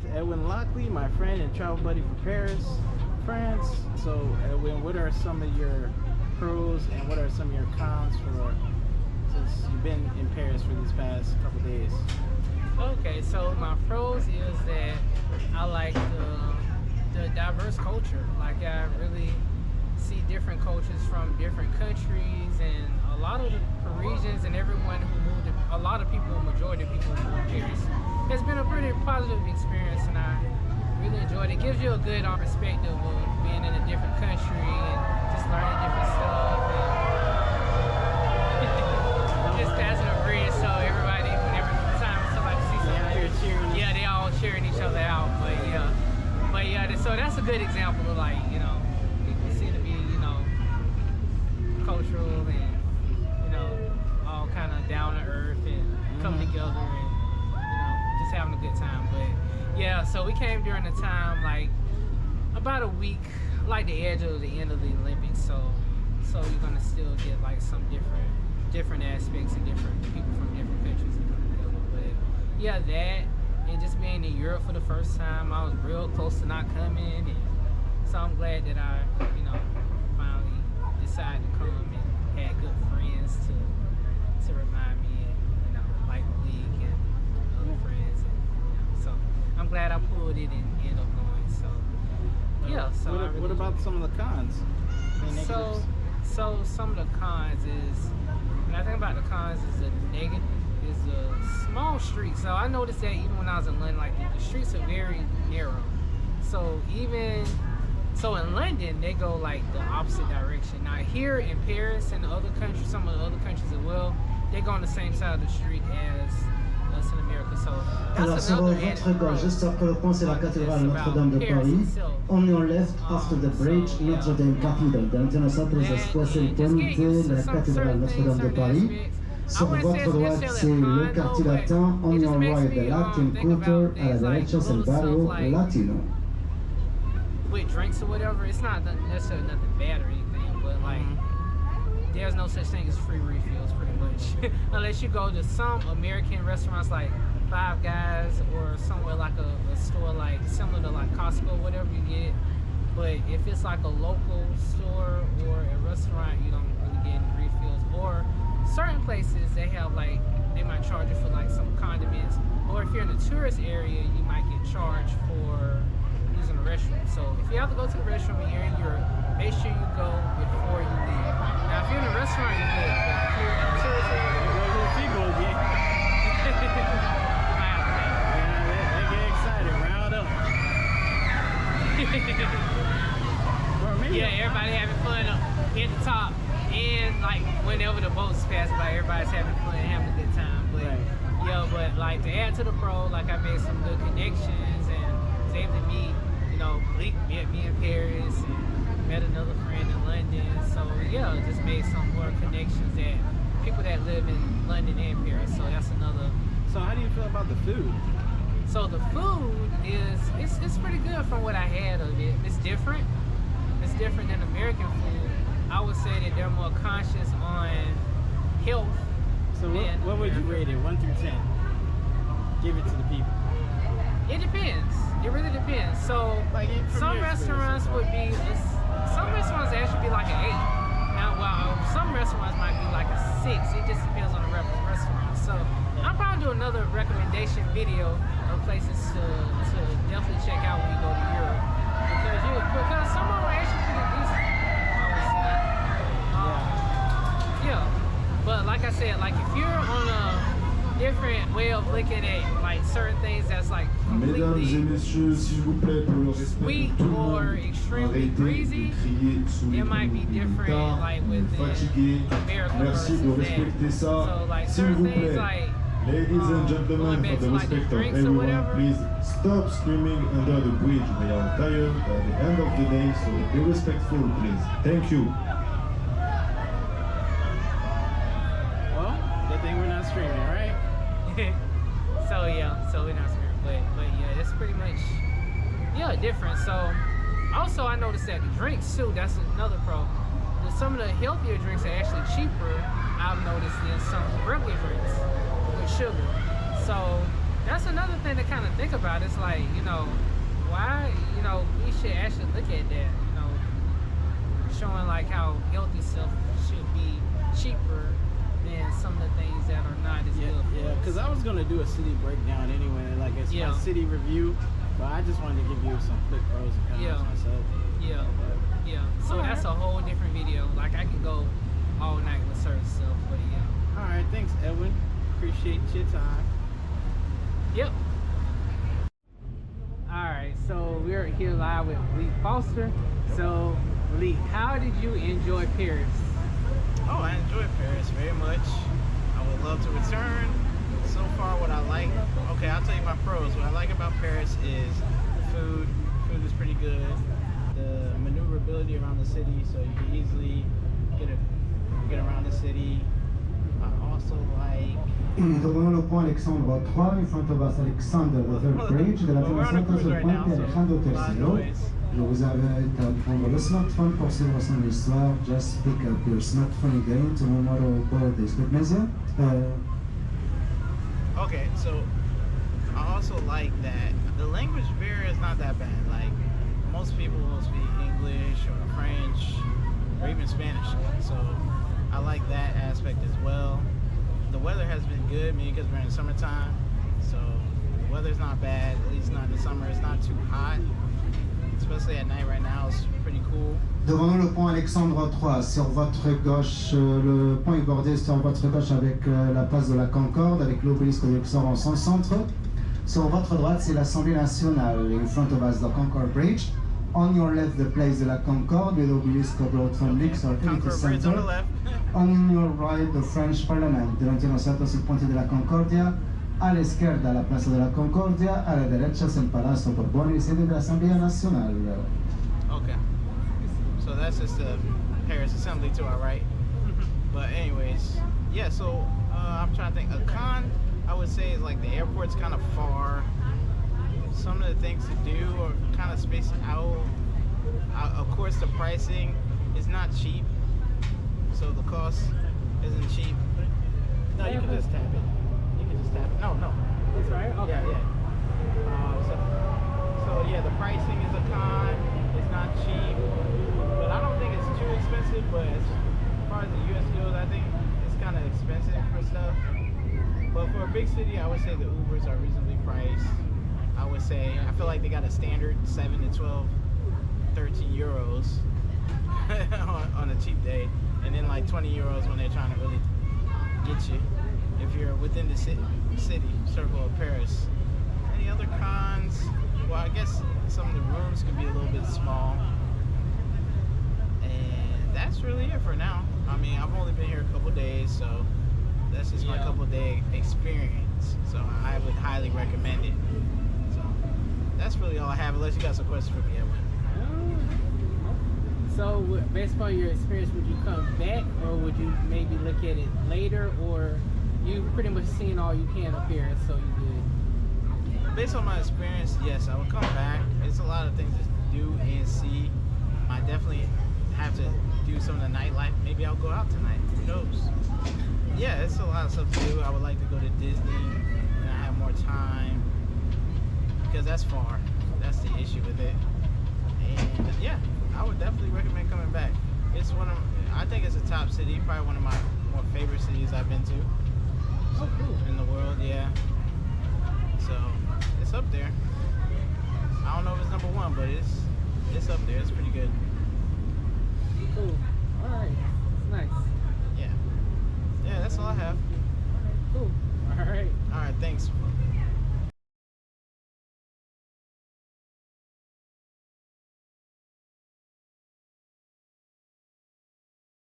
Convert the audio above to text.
with Edwin Lockley, my friend and travel buddy from Paris, France. So Edwin, what are some of your pros and what are some of your cons for since you've been in Paris for these past couple days? Okay, so my pros is that I like the diverse culture. Like I really see different cultures from different countries, and a lot of the Parisians and everyone who moved, a lot of people, majority of people who moved to Paris, it's been a pretty positive experience, and I really enjoyed it. It gives you a good perspective of being in a different country and just learning different stuff. And just passing a bridge, so everybody, whenever time somebody sees something, yeah, they all cheering each other out. But yeah, so that's a good example of like, you know, people seem to be, you know, cultural and, you know, all kind of down to earth and come together and, you know, just having a good time. But yeah, so we came during the time like about a week, like the edge of the end of the Olympics. So you're gonna still get like some different aspects and different people from different countries and come together. But yeah, that and just being in Europe for the first time, I was real close to not coming, and so I'm glad that I, you know, finally decided to come and had good friends to remind me, and you know, like Malik and other friends, and you know, so I'm glad I pulled it and ended up going. So yeah. So what about some of the cons? So some of the cons is, when I think about the cons, is the negative. Is a small street. So I noticed that even when I was in London, like the streets are very narrow. So in London, they go like the opposite direction. Now here in Paris and the other countries, some of the other countries as well, they go on the same side of the street as us in America. So Alors sur votre gauche, juste après le pont, c'est la cathédrale Notre-Dame de Paris. On your left, after the bridge, Notre Dame Cathedral. Davanti a nosotros después el puente, la cathédrale Notre-Dame de Paris. Sur votre droite, c'est le quartier latin. On your right, the Latin Quarter. A la derecha, es el barrio latino. With drinks or whatever, it's not necessarily nothing bad or anything, but like, there's no such thing as free refills pretty much. Unless you go to some American restaurants like Five Guys or somewhere like a store like similar to like Costco, whatever you get. But if it's like a local store or a restaurant, you don't really get any refills. Or certain places they have like, they might charge you for like some condiments, or if you're in a tourist area you might get charged for using the restroom. So if you have to go to the restroom and you're in Europe, make sure you go before you leave. Now if you're in a restaurant you're good, but if you're in a tourist area, you might have to pay. They get excited, round up. Yeah, everybody having fun at the top. And like whenever the boats pass by, everybody's having fun and having a good time. But yeah, but like to add to the pro, like I made some good connections and was able to meet, you know, Malik met me in Paris and met another friend in London. So yeah, just made some more connections that people that live in London and Paris. So that's another. So how do you feel about the food? So the food is it's pretty good from what I had of it. It's different. It's different than American food. I would say that they're more conscious on health. So what would you rate it, 1 through 10? Give it to the people. It depends. It really depends. So like some restaurants would be, some restaurants actually be like an 8. Now, while some restaurants might be like a 6. It just depends on the restaurant. So I'll probably do another recommendation video of places to definitely check out when you go to Europe. Because some of them are actually pretty decent. Yeah, but like I said, like if you're on a different way of looking at like certain things that's like completely sweet or extremely breezy, it might be different like with the American versus that. So like certain things like ladies and gentlemen, for the respect of everyone, please stop screaming under the bridge. We are tired at the end of the day, so be respectful, please. Thank you. We're not streaming, right? So we're not streaming, but yeah, it's pretty much different. So also I noticed that the drinks too, that's another pro. Some of the healthier drinks are actually cheaper, I've noticed, than some regular drinks with sugar. So that's another thing to kind of think about. It's like, you know, why, you know, we should actually look at that, you know, showing like how healthy stuff should be cheaper than some of the things that are not as good. Yeah, because I was going to do a city breakdown anyway, like it's my city review, but I just wanted to give you some quick pros and cons myself. Yeah. So that's a whole different video. Like I could go all night with certain stuff, but yeah. All right, thanks, Edwin. Appreciate your time. Yep. All right, so we're here live with Malik Foster. So, Malik, how did you enjoy Paris? Oh, I enjoyed Paris very much. I would love to return. So far, what I like, okay, I'll tell you my pros. What I like about Paris is food. Food is pretty good. The maneuverability around the city, so you can easily get around the city. I also like... Et devant le pont Alexandre 3, in front of us Alexander the Third Bridge, de la Terminal sul ponte Alejandro III. Je vous invite à prendre le smartphone pour suivre son histoire. Just pick up your smartphone again to memorial board this maison. Okay, so I also like that the language barrier is not that bad. Like most people will speak English or French or even Spanish, so I like that aspect as well. The weather has been good, maybe because we're in summertime, so the weather's not bad, at least not in the summer. It's not too hot, especially at night right now. It's pretty cool. Devant nous le pont Alexandre 3, sur votre gauche, le pont est bordé sur votre gauche avec la place de la Concorde, avec l'obélisque de Luxor en son centre. Sur votre droite, c'est l'Assemblée nationale. In front of us, the Concorde Bridge. On your left, the place de la Concorde, with l'obélisque brought from Luxor in the center. On your right, the French Parliament. Delante de nosotros, el puente de la Concordia. A la izquierda, la Plaza de la Concordia. A la derecha, es el Palazzo Borbón y sede de la Asamblea Nacional. Okay. So that's just the Paris Assembly to our right. But anyways, yeah, so I'm trying to think. A con, I would say, is like the airport's kind of far. Some of the things to do are kind of spaced out. Of course, the pricing is not cheap. So the cost isn't cheap. No, you can just tap it. You can just tap it. No. That's right? Okay. Yeah. So yeah, the pricing is a con. It's not cheap. But I don't think it's too expensive. But as far as the US goes, I think it's kind of expensive for stuff. But for a big city, I would say the Ubers are reasonably priced. I would say, I feel like they got a standard 7 to 12, 13 euros on a cheap day. And then like 20 euros when they're trying to really get you if you're within the city circle of Paris. Any other cons? Well, I guess some of the rooms could be a little bit small. And that's really it for now. I mean, I've only been here a couple days, so that's just my couple day experience. So I would highly recommend it. So that's really all I have, unless you got some questions for me, Edwin. So, based upon your experience, would you come back, or would you maybe look at it later, or you pretty much seen all you can up here, so you good? Based on my experience, yes, I would come back. It's a lot of things to do and see. I definitely have to do some of the nightlife. Maybe I'll go out tonight. Who knows? Yeah, it's a lot of stuff to do. I would like to go to Disney when I have more time, because that's far. That's the issue with it. And yeah, I would definitely recommend coming back. It's I think it's a top city, probably one of my more favorite cities I've been to in the world, yeah. So it's up there. I don't know if it's number one, but it's up there. It's pretty good. Cool. All right. It's nice. Yeah. Yeah, that's all I have. Cool. All right. All right, thanks.